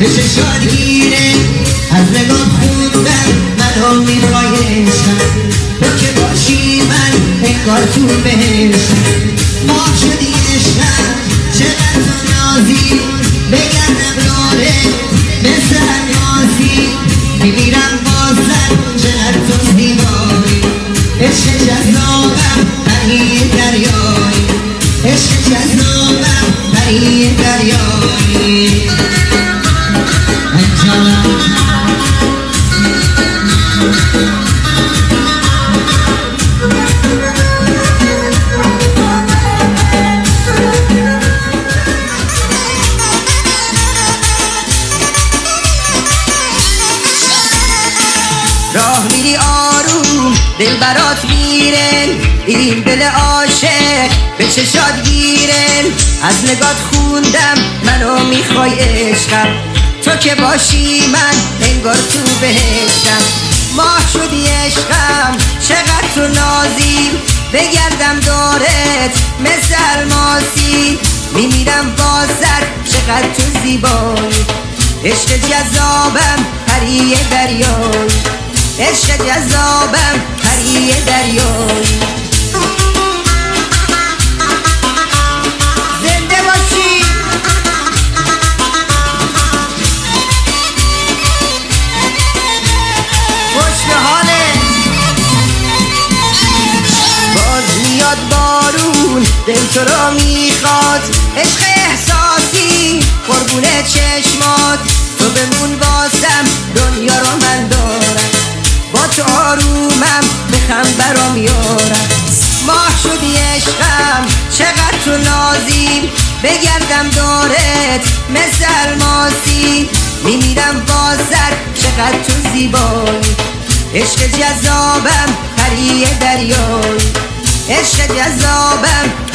به چشات گیره از نگاه خوندم منو میخوای عشقم تو که باشی من انگار تو بهشتم ماه شدی عشقم چقدر تو نازی بگردم داره مثل الماسی میمیرم بازم چقدر تو زیبایی عشق جذابم پری دریایی عشق جذابم پری دریایی راه میری آروم دل برات میرن این دل عاشق به چشات گیرن از نگات خوندم منو میخوای عشقم تو که باشی من انگار تو بهشتم ماه شدی عشقم چقدر تو نازی بگردم دارت مثل الماسی میمیرم بازت چقدر تو زیبایی عشق جذابم پری دریایی عشق جذابم پری دریایی زنده باشی خوش به حالت باز میاد بارون دل تو رو میخواد عشق احساسی قربون چشمات تو بمون بازم دنیا رو من دارم با تو آرومم بخم برام یارم ماه شدی عشقم چقدر تو نازی بگردم دارت مثل الماسی میمیرم بازت چقدر تو زیبایی عشق جذابم پری دریایی عشق جذابم